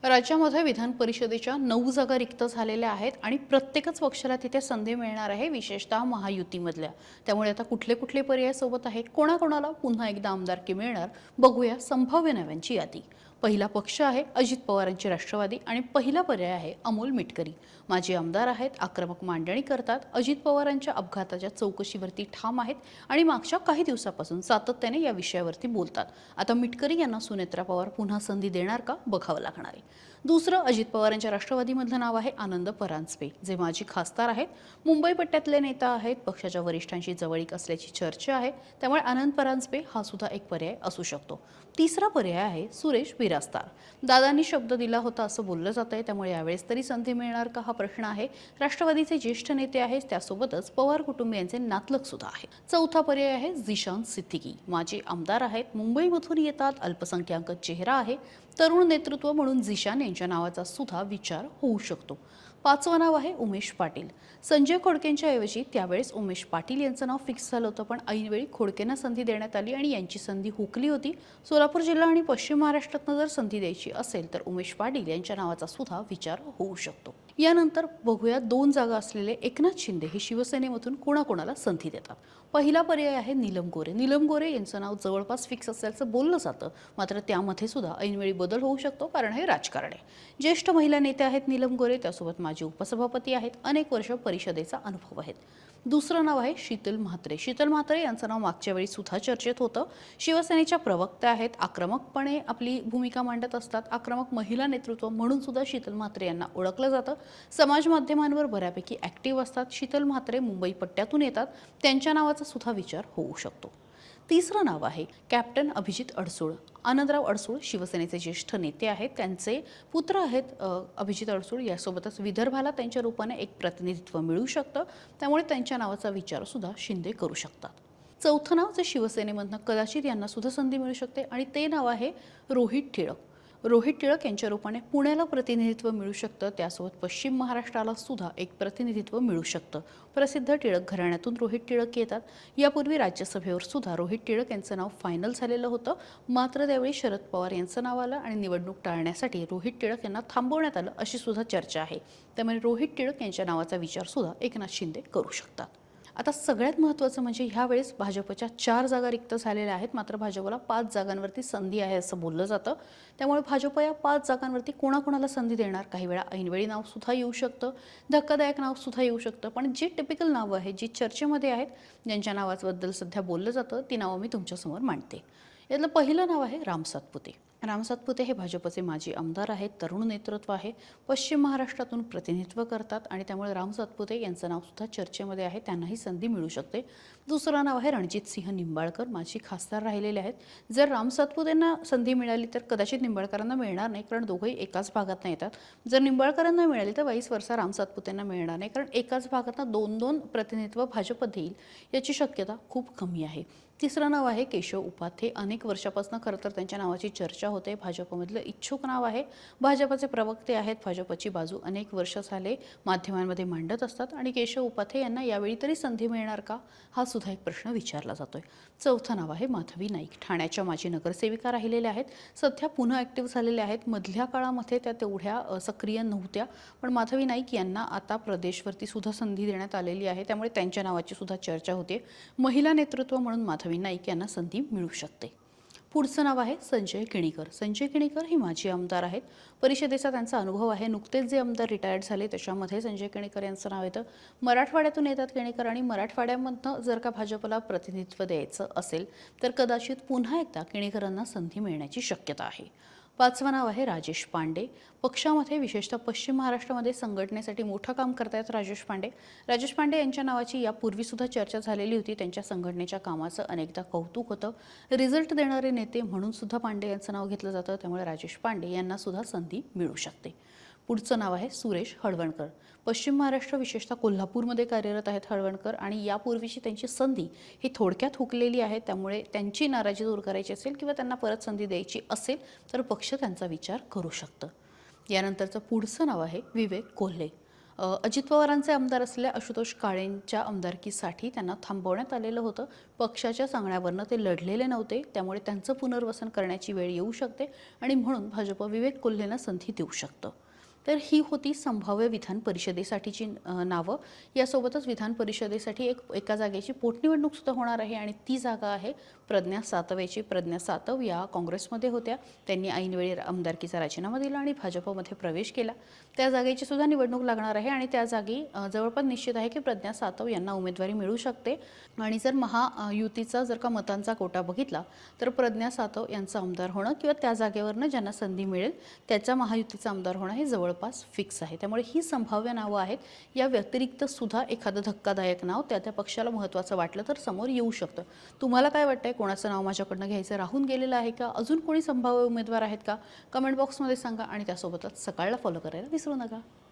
राज्यामध्ये विधान परिषदेच्या 9 जागा रिक्त झालेल्या आहेत आणि प्रत्येकच पक्षाला तिथे संधी मिळणार आहे, विशेषतः महायुतीमधल्या. त्यामुळे आता कुठले कुठले पर्याय सोबत आहे, कोणाकोणाला पुन्हा एकदा आमदारकी मिळणार, बघूया संभाव्य नावांची यादी. पहिला पक्ष आहे अजित पवारांची राष्ट्रवादी आणि पहिला पर्याय आहे अमोल मिटकरी. माजी आमदार आहेत, आक्रमक मांडणी करतात, अजित पवारांच्या अपघाताच्या चौकशीवरती ठाम आहेत आणि मागच्या काही दिवसापासून सातत्याने या विषयावरती बोलतात. आता मिटकरी यांना सुनेत्रा पवार पुन्हा संधी देणार का, बघावं लागणार आहे. दुसरं अजित पवारांच्या राष्ट्रवादीमधलं नाव आहे आनंद परांजपे, जे माजी खासदार आहेत, मुंबई पट्ट्यातले नेता आहेत, पक्षाच्या वरिष्ठांशी जवळीक असल्याची चर्चा आहे. त्यामुळे आनंद परांजपे हा सुद्धा एक पर्याय असू शकतो. तिसरा पर्याय आहे सुरेश बिरास्तार. दादांनी शब्द दिला होता असं बोललं जातंय, त्यामुळे यावेळेस तरी संधी मिळणार का हा प्रश्न आहे. राष्ट्रवादीचे ज्येष्ठ नेते आहेत, त्यासोबतच पवार कुटुंबियांचे नातलग सुद्धा आहे. चौथा पर्याय आहे झिशान सिद्दीकी. माजी आमदार आहेत, मुंबईमधून येतात, अल्पसंख्याक चेहरा आहे, तरुण नेतृत्व म्हणून झिशान यांच्या नावाचा सुद्धा विचार होऊ शकतो. पाचवं नाव आहे उमेश पाटील. संजय खोडकेंच्या ऐवजी त्यावेळेस उमेश पाटील यांचं नाव फिक्स झालं होतं, पण ऐनवेळी खोडकेंना संधी देण्यात आली आणि यांची संधी हुकली होती. सोलापूर जिल्हा आणि पश्चिम महाराष्ट्रातनं जर संधी द्यायची असेल तर उमेश पाटील यांच्या नावाचा सुद्धा विचार होऊ शकतो. यानंतर बघूया 2 जागा असलेले एकनाथ शिंदे हे शिवसेनेमधून कोणाकोणाला संधी देतात. पहिला पर्याय आहे नीलम गोरे. नीलम गोरे यांचं नाव जवळपास फिक्स असल्याचं बोललं जातं, मात्र त्यामध्ये सुद्धा ऐनवेळी बदल होऊ शकतो, कारण हे राजकारण आहे. ज्येष्ठ महिला नेत्या आहेत नीलम गोरे, त्यासोबत माजी उपसभापती आहेत, अनेक वर्ष परिषदेचा अनुभव आहेत. दुसरं नाव आहे शीतल म्हात्रे. शीतल म्हात्रे यांचं नाव मागच्या वेळी सुद्धा चर्चेत होतं. शिवसेनेच्या प्रवक्त्या आहेत, आक्रमकपणे आपली भूमिका मांडत असतात, आक्रमक महिला नेतृत्व म्हणून सुद्धा शीतल म्हात्रे यांना ओळखलं जातं. समाज माध्यमांवर बऱ्यापैकी ॲक्टिव्ह असतात. शीतल म्हात्रे मुंबई पट्ट्यातून येतात, त्यांच्या नावाचा सुद्धा विचार होऊ शकतो. तिसरं नाव आहे कॅप्टन अभिजित अडसूळ. आनंदराव अडसूळ शिवसेनेचे ज्येष्ठ नेते आहेत, त्यांचे पुत्र आहेत अभिजित अडसूळ. यासोबतच विदर्भाला त्यांच्या रूपाने एक प्रतिनिधित्व मिळू शकतं, त्यामुळे त्यांच्या नावाचा विचार सुद्धा शिंदे करू शकतात. चौथं नाव जे शिवसेनेमधनं कदाचित यांना सुद्धा संधी मिळू शकते आणि ते नाव आहे रोहित टिळक. रोहित टिळक यांच्या रूपाने पुण्याला प्रतिनिधित्व मिळू शकतं, त्यासोबत पश्चिम महाराष्ट्राला सुद्धा एक प्रतिनिधित्व मिळू शकतं. प्रसिद्ध टिळक घराण्यातून रोहित टिळक येतात. यापूर्वी राज्यसभेवर सुद्धा रोहित टिळक यांचं नाव फायनल झालेलं होतं, मात्र त्यावेळी शरद पवार यांचं नाव आलं आणि निवडणूक टाळण्यासाठी रोहित टिळक यांना थांबवण्यात आलं, अशी सुद्धा चर्चा आहे. त्यामुळे रोहित टिळक यांच्या नावाचा विचार सुद्धा एकनाथ शिंदे करू शकतात. आता सगळ्यात महत्त्वाचं म्हणजे ह्यावेळेस भाजपच्या 4 जागा रिक्त झालेल्या आहेत, मात्र भाजपला 5 जागांवरती संधी आहे असं बोललं जातं. त्यामुळे भाजप या 5 जागांवरती कोणाकोणाला संधी देणार, काही वेळा ऐनवेळी नाव सुद्धा येऊ शकतं, धक्कादायक नाव सुद्धा येऊ शकतं. पण जी टिपिकल नावं आहेत, जी चर्चेमध्ये आहेत, ज्यांच्या नावाबद्दल सध्या बोललं जातं, ती नावं मी तुमच्यासमोर मांडते. यातलं पहिलं नाव आहे राम सातपुते. राम सातपुते हे भाजपचे माजी आमदार आहेत, तरुण नेतृत्व आहे, पश्चिम महाराष्ट्रातून प्रतिनिधित्व करतात आणि त्यामुळे राम सातपुते यांचं नाव सुद्धा चर्चेमध्ये आहे, त्यांनाही संधी मिळू शकते. दुसरं नाव आहे रणजित सिंह निंबाळकर. माजी खासदार राहिलेले आहेत. जर राम सातपुतेंना संधी मिळाली तर कदाचित निंबाळकरांना मिळणार नाही, कारण दोघंही एकाच भागातून येतात. जर निंबाळकरांना मिळाली तर वाईस वर्षा राम सातपुतेंना मिळणार नाही, कारण एकाच भागातनं 2-2 प्रतिनिधित्व भाजप देईल याची शक्यता खूप कमी आहे. तिसरं नाव आहे केशव उपाध्ये. अनेक वर्षापासून खरं तर त्यांच्या नावाची चर्चा होते. भाजपमधलं इच्छुक नाव आहे, भाजपचे प्रवक्ते आहेत, भाजपची बाजू अनेक वर्ष झाले माध्यमांमध्ये मांडत असतात आणि केशव उपाध्ये यांना यावेळी तरी संधी मिळणार का, हा सुद्धा एक प्रश्न विचारला जातोय. चौथं नाव आहे माधवी नाईक. ठाण्याच्या माजी नगरसेविका राहिलेल्या आहेत, सध्या पुन्हा ॲक्टिव्ह झालेल्या आहेत. मधल्या काळामध्ये त्या तेवढ्या सक्रिय नव्हत्या, पण माधवी नाईक यांना आता प्रदेशवरती सुद्धा संधी देण्यात आलेली आहे, त्यामुळे त्यांच्या नावाची सुद्धा चर्चा होते. महिला नेतृत्व म्हणून माधवी नाईक यांना संधी मिळू शकते. पुढचं नाव आहे संजय किणीकर. संजय किणीकर हे माजी आमदार आहेत, परिषदेचा त्यांचा अनुभव आहे. नुकतेच जे आमदार रिटायर्ड झाले त्याच्यामध्ये संजय किणीकर यांचं नाव येतं. मराठवाड्यातून येतात किणीकर आणि मराठवाड्यामधनं जर का भाजपला प्रतिनिधित्व द्यायचं असेल तर कदाचित पुन्हा एकदा किणीकरांना संधी मिळण्याची शक्यता आहे. पाचवं नाव आहे राजेश पांडे. पक्षामध्ये विशेषतः पश्चिम महाराष्ट्रामध्ये संघटनेसाठी मोठं काम करतायत राजेश पांडे. राजेश पांडे यांच्या नावाची यापूर्वी सुद्धा चर्चा झालेली होती. त्यांच्या संघटनेच्या कामाचं अनेकदा कौतुक होतं. रिझल्ट देणारे नेते म्हणून सुद्धा पांडे यांचं नाव घेतलं जातं, त्यामुळे राजेश पांडे यांना सुद्धा संधी मिळू शकते. पुढचं नाव आहे सुरेश हळवणकर. पश्चिम महाराष्ट्र विशेषतः कोल्हापूरमध्ये कार्यरत आहेत हळवणकर आणि यापूर्वीची त्यांची संधी ही थोडक्यात हुकलेली आहे. त्यामुळे त्यांची नाराजी दूर करायची असेल किंवा त्यांना परत संधी द्यायची असेल तर पक्ष त्यांचा विचार करू शकतं. यानंतरचं पुढचं नाव आहे विवेक कोल्हे. अजित पवारांचे आमदार असलेल्या आशुतोष काळेंच्या आमदारकीसाठी त्यांना थांबवण्यात आलेलं होतं. पक्षाच्या सांगण्यावरनं ते लढलेले नव्हते, त्यामुळे त्यांचं पुनर्वसन करण्याची वेळ येऊ शकते आणि म्हणून भाजप विवेक कोल्हेंना संधी देऊ शकतं. तर ही होती संभाव्य विधान परिषदेसाठीची नावं. यासोबतच विधान परिषदेसाठी एका जागेची पोटनिवडणूक सुद्धा होणार आहे आणि ती जागा आहे प्रज्ञा सातवेची. प्रज्ञा सातव या काँग्रेसमध्ये होत्या. त्यांनी ऐनवेळी आमदारकीचा राजीनामा दिला आणि भाजपमध्ये प्रवेश केला. त्या जागेची सुद्धा निवडणूक लागणार आहे आणि त्या जागी जवळपास निश्चित आहे की प्रज्ञा सातव यांना उमेदवारी मिळू शकते. आणि जर महायुतीचा जर का मतांचा कोटा बघितला तर प्रज्ञा सातव यांचं आमदार होणं किंवा त्या जागेवरनं ज्यांना संधी मिळेल त्याचा महायुतीचा आमदार होणं हे जवळपास फिक्स आहे. त्यामुळे ही संभाव्य नावं आहेत. या व्यतिरिक्त सुद्धा एखादं धक्कादायक नाव त्या पक्षाला महत्त्वाचं वाटलं तर समोर येऊ शकतं. तुम्हाला काय वाटतंय? कोणाचं नाव माझ्याकडनं घ्यायचं राहून गेलेलं आहे का? अजून कोणी संभाव्य उमेदवार आहेत का? कमेंट बॉक्समध्ये सांगा आणि त्यासोबतच सकाळला फॉलो करायला विसरू नका.